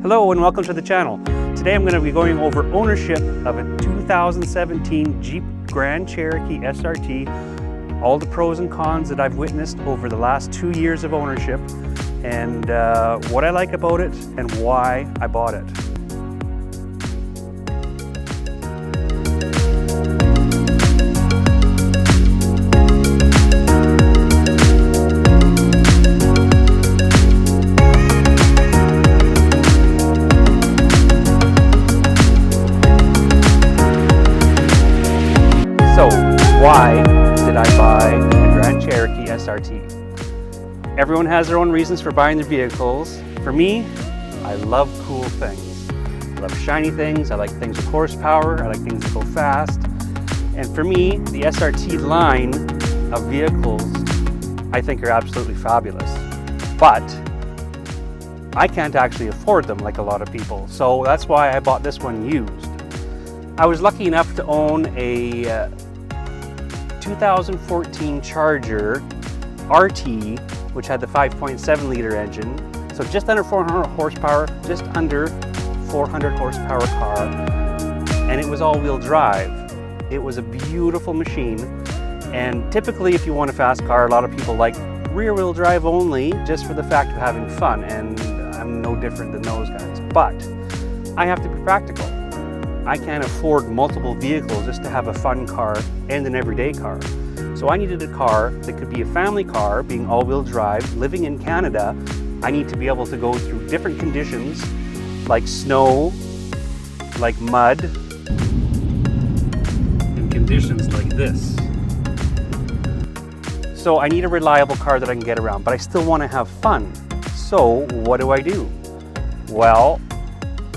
Hello and welcome to the channel. Today I'm going to be going over ownership of a 2017 Jeep Grand Cherokee SRT, all the pros and cons that I've witnessed over the last 2 years of ownership, and what I like about it and why I bought it. So, why did I buy a Grand Cherokee SRT? Everyone has their own reasons for buying their vehicles. For me, I love cool things. I love shiny things, I like things with horsepower, I like things that go fast. And for me, the SRT line of vehicles I think are absolutely fabulous. But I can't actually afford them like a lot of people. So that's why I bought this one used. I was lucky enough to own a 2014 Charger RT, which had the 5.7 liter engine, so just under 400 horsepower, just under 400 horsepower car, and it was all-wheel drive. It was a beautiful machine, and typically if you want a fast car, a lot of people like rear-wheel drive only, just for the fact of having fun, and I'm no different than those guys. But I have to be practical. I can't afford multiple vehicles just to have a fun car and an everyday car. So I needed a car that could be a family car, being all-wheel drive. Living in Canada, I need to be able to go through different conditions like snow, like mud, and conditions like this. So I need a reliable car that I can get around, but I still want to have fun. So what do? Well,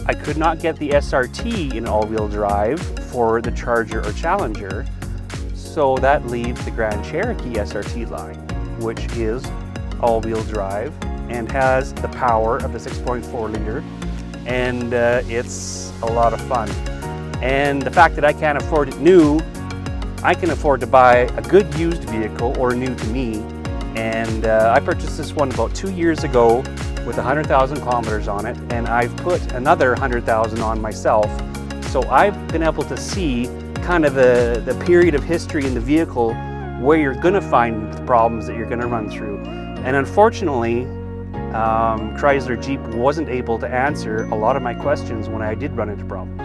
I could not get the SRT in all-wheel drive for the Charger or Challenger, so that leaves the Grand Cherokee SRT line, which is all-wheel drive and has the power of the 6.4 liter, and it's a lot of fun. And the fact that I can't afford it new, I can afford to buy a good used vehicle, or new to me, and I purchased this one about 2 years ago with 100,000 kilometers on it, and I've put another 100,000 on myself. So I've been able to see kind of the period of history in the vehicle where you're gonna find the problems that you're gonna run through. And unfortunately, Chrysler Jeep wasn't able to answer a lot of my questions when I did run into problems.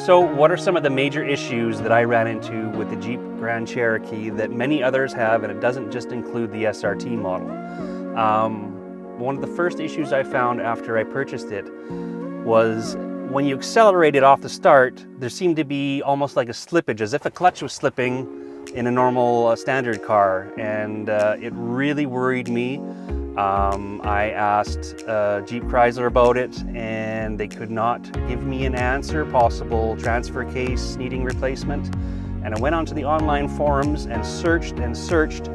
So what are some of the major issues that I ran into with the Jeep Grand Cherokee that many others have, and it doesn't just include the SRT model? One of the first issues I found after I purchased it was when you accelerated off the start, there seemed to be almost like a slippage, as if a clutch was slipping in a normal standard car, and it really worried me. I asked Jeep Chrysler about it, and they could not give me an answer, possible transfer case needing replacement. And I went onto the online forums and searched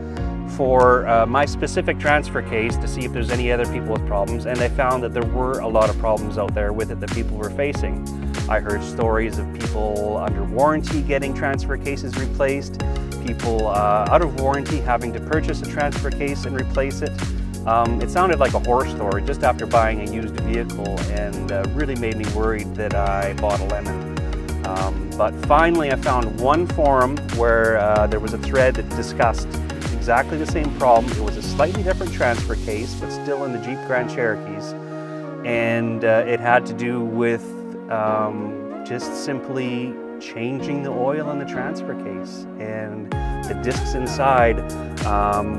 for my specific transfer case to see if there's any other people with problems, and I found that there were a lot of problems out there with it that people were facing. I heard stories of people under warranty getting transfer cases replaced, people out of warranty having to purchase a transfer case and replace it. It sounded like a horror story just after buying a used vehicle, and really made me worried that I bought a lemon. But finally I found one forum where there was a thread that discussed exactly the same problem. It was a slightly different transfer case, but still in the Jeep Grand Cherokees, and it had to do with just simply changing the oil in the transfer case, and the discs inside,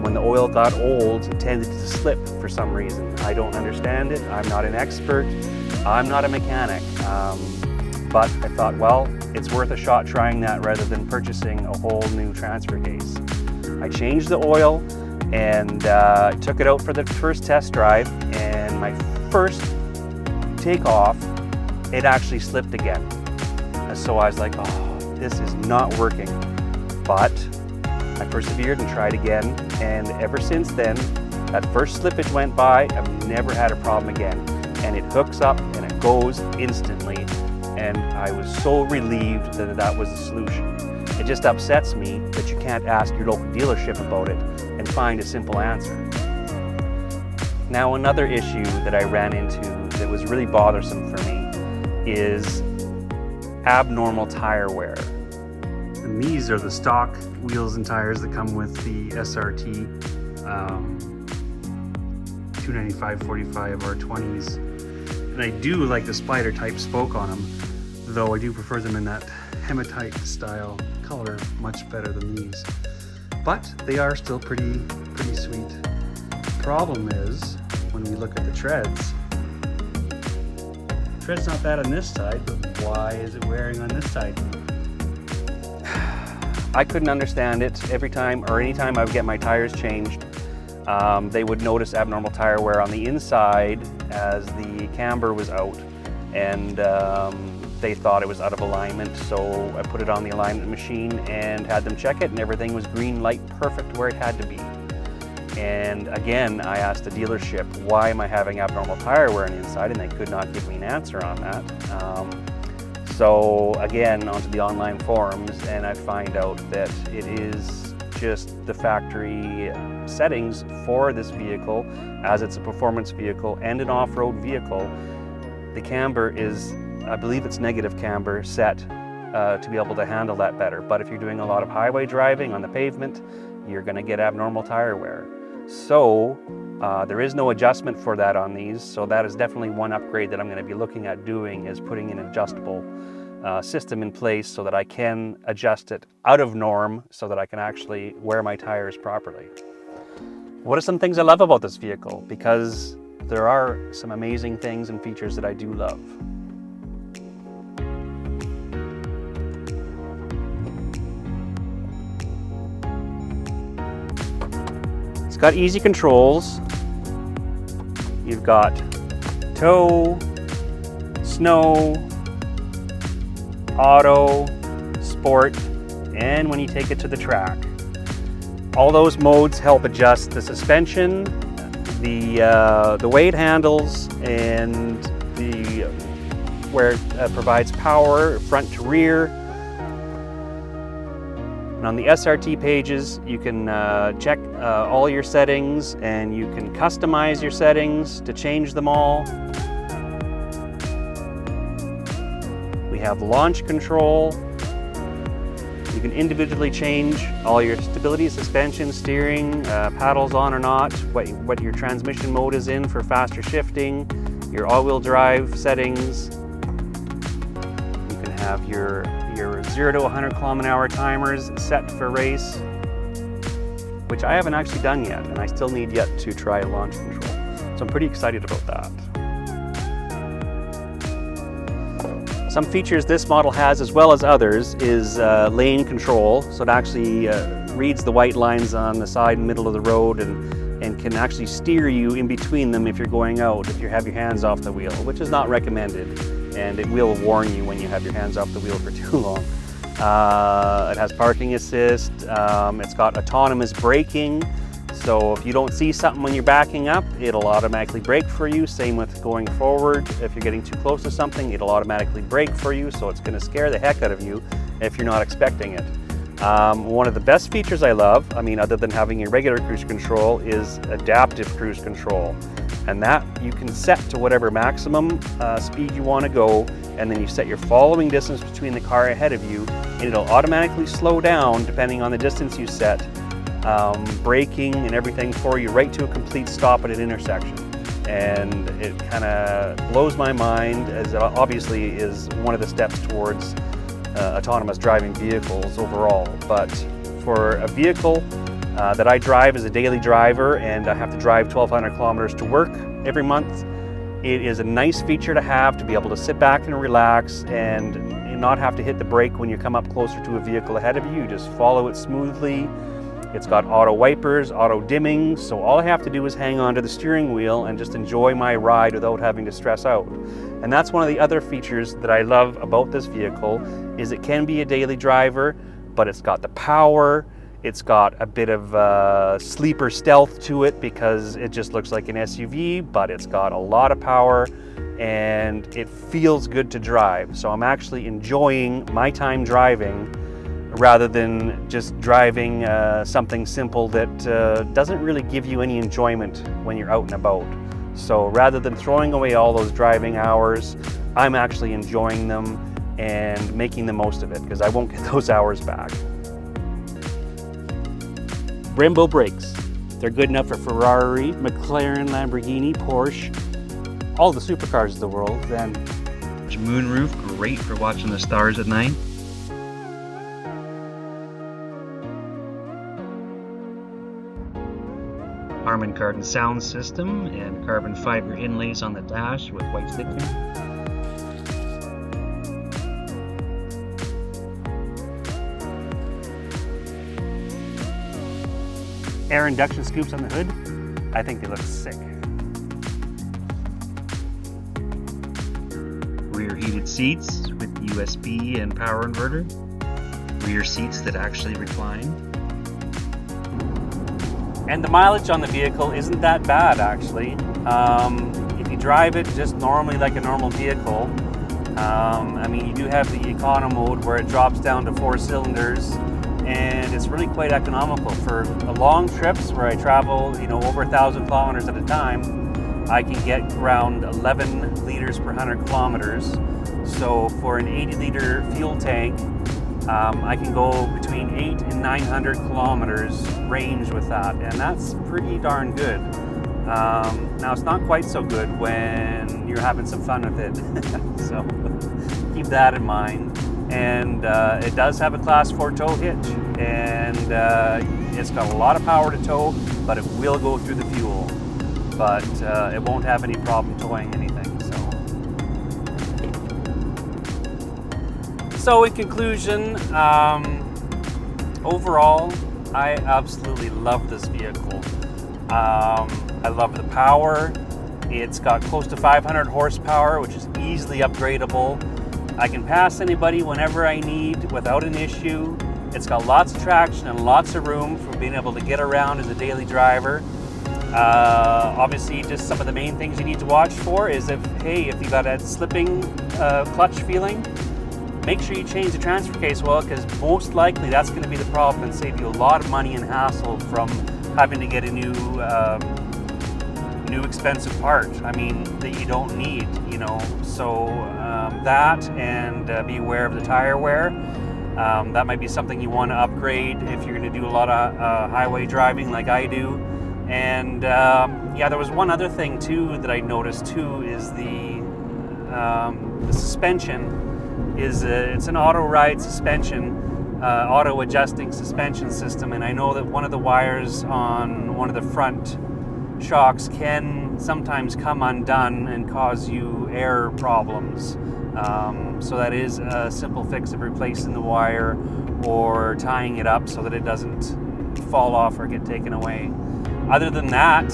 when the oil got old, tended to slip for some reason. I don't understand it. I'm not an expert. I'm not a mechanic. But I thought, well, it's worth a shot trying that rather than purchasing a whole new transfer case. I changed the oil and took it out for the first test drive, and my first takeoff, it actually slipped again. So I was like, oh, this is not working. But I persevered and tried again, and ever since then, that first slippage went by, I've never had a problem again. And it hooks up and it goes instantly, and I was so relieved that that was the solution. It just upsets me that you can't ask your local dealership about it and find a simple answer. Now, another issue that I ran into that was really bothersome for me is abnormal tire wear. And these are the stock wheels and tires that come with the SRT 295/45 R20s. And I do like the spider type spoke on them, though I do prefer them in that hematite style color much better than these. But they are still pretty sweet. Problem is, when we look at the treads not bad on this side, but why is it wearing on this side? I couldn't understand it. Every time or anytime I would get my tires changed, they would notice abnormal tire wear on the inside as the camber was out, and they thought it was out of alignment, so I put it on the alignment machine and had them check it, and everything was green light perfect where it had to be. And again, I asked the dealership, why am I having abnormal tire wear on the inside, and they could not give me an answer on that. So again, onto the online forums, and I find out that it is just the factory settings for this vehicle, as it's a performance vehicle and an off-road vehicle. The camber is, I believe it's negative camber set to be able to handle that better. But if you're doing a lot of highway driving on the pavement, you're going to get abnormal tire wear. So there is no adjustment for that on these, so that is definitely one upgrade that I'm going to be looking at doing, is putting an adjustable system in place so that I can adjust it out of norm so that I can actually wear my tires properly. What are some things I love about this vehicle? Because there are some amazing things and features that I do love. It's got easy controls. You've got tow, snow, auto, sport, and when you take it to the track. All those modes help adjust the suspension, the way it handles, and where it provides power front to rear. And on the SRT pages, you can check all your settings, and you can customize your settings to change them all. We have launch control. You can individually change all your stability, suspension, steering, paddles on or not, what your transmission mode is in for faster shifting, your all-wheel drive settings. You can have your 0 to 100 km/h timers set for race, which I haven't actually done yet, and I still need yet to try launch control. So I'm pretty excited about that. Some features this model has, as well as others, is lane control. So it actually reads the white lines on the side and middle of the road, and can actually steer you in between them if you're going out, if you have your hands off the wheel, which is not recommended. And it will warn you when you have your hands off the wheel for too long. It has parking assist. It's got autonomous braking. So if you don't see something when you're backing up, it'll automatically brake for you. Same with going forward. If you're getting too close to something, it'll automatically brake for you. So it's going to scare the heck out of you if you're not expecting it. One of the best features I love, other than having your regular cruise control, is adaptive cruise control. And that you can set to whatever maximum speed you want to go, and then you set your following distance between the car ahead of you, and it'll automatically slow down depending on the distance you set, braking and everything for you right to a complete stop at an intersection. And it kind of blows my mind, as it obviously is one of the steps towards autonomous driving vehicles overall. But for a vehicle that I drive as a daily driver, and I have to drive 1,200 kilometers to work every month, it is a nice feature to have, to be able to sit back and relax and not have to hit the brake when you come up closer to a vehicle ahead of you. You just follow it smoothly. It's got auto wipers, auto dimming, so all I have to do is hang on to the steering wheel and just enjoy my ride without having to stress out. And that's one of the other features that I love about this vehicle, is it can be a daily driver, but it's got the power. It's got a bit of sleeper stealth to it, because it just looks like an SUV, but it's got a lot of power and it feels good to drive. So I'm actually enjoying my time driving, rather than just driving something simple that doesn't really give you any enjoyment when you're out and about. So rather than throwing away all those driving hours, I'm actually enjoying them and making the most of it because I won't get those hours back. Brembo brakes. They're good enough for Ferrari, McLaren, Lamborghini, Porsche, all the supercars of the world. Then moonroof, great for watching the stars at night. Harman Kardon sound system and carbon fiber inlays on the dash with white stitching. Air induction scoops on the hood. I think they look sick. Rear heated seats with USB and power inverter. Rear seats that actually recline. And the mileage on the vehicle isn't that bad actually. If you drive it just normally like a normal vehicle, I mean you do have the econo mode where it drops down to 4 cylinders and it's really quite economical. For long trips where I travel, you know, over 1,000 kilometers at a time, I can get around 11 liters per 100 kilometers. So for an 80 liter fuel tank, I can go between 800 and 900 kilometers range with that, and that's pretty darn good. Now it's not quite so good when you're having some fun with it, so keep that in mind. And it does have a class 4 tow hitch, and it's got a lot of power to tow, but it will go through the fuel, but it won't have any problem towing anything. So in conclusion, overall, I absolutely love this vehicle. I love the power. It's got close to 500 horsepower, which is easily upgradable. I can pass anybody whenever I need without an issue. It's got lots of traction and lots of room for being able to get around as a daily driver. Obviously, just some of the main things you need to watch for is if you got a slipping clutch feeling, make sure you change the transfer case oil, because most likely that's going to be the problem and save you a lot of money and hassle from having to get a new expensive part. I mean, that you don't need, you know. So that, and be aware of the tire wear. That might be something you want to upgrade if you're going to do a lot of highway driving like I do. And yeah, there was one other thing too that I noticed too is the suspension. It's an auto ride suspension, auto adjusting suspension system, and I know that one of the wires on one of the front shocks can sometimes come undone and cause you air problems. So that is a simple fix of replacing the wire or tying it up so that it doesn't fall off or get taken away. Other than that,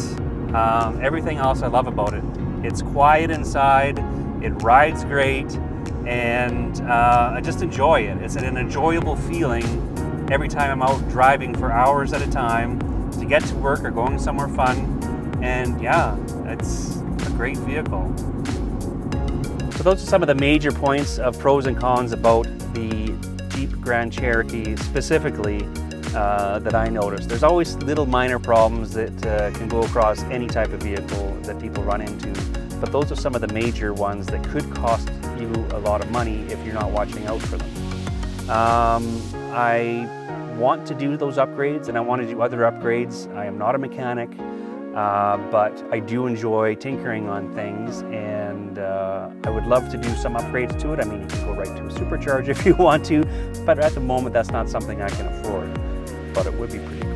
everything else I love about it. It's quiet inside, it rides great, and I just enjoy it. It's an enjoyable feeling every time I'm out driving for hours at a time to get to work or going somewhere fun. And yeah, it's a great vehicle. So those are some of the major points of pros and cons about the Jeep Grand Cherokee specifically that I noticed. There's always little minor problems that can go across any type of vehicle that people run into, but those are some of the major ones that could cost you a lot of money if you're not watching out for them. I want to do those upgrades, and I want to do other upgrades. I am not a mechanic, but I do enjoy tinkering on things, and I would love to do some upgrades to it. I mean, you can go right to a supercharger if you want to, but at the moment that's not something I can afford, but it would be pretty cool.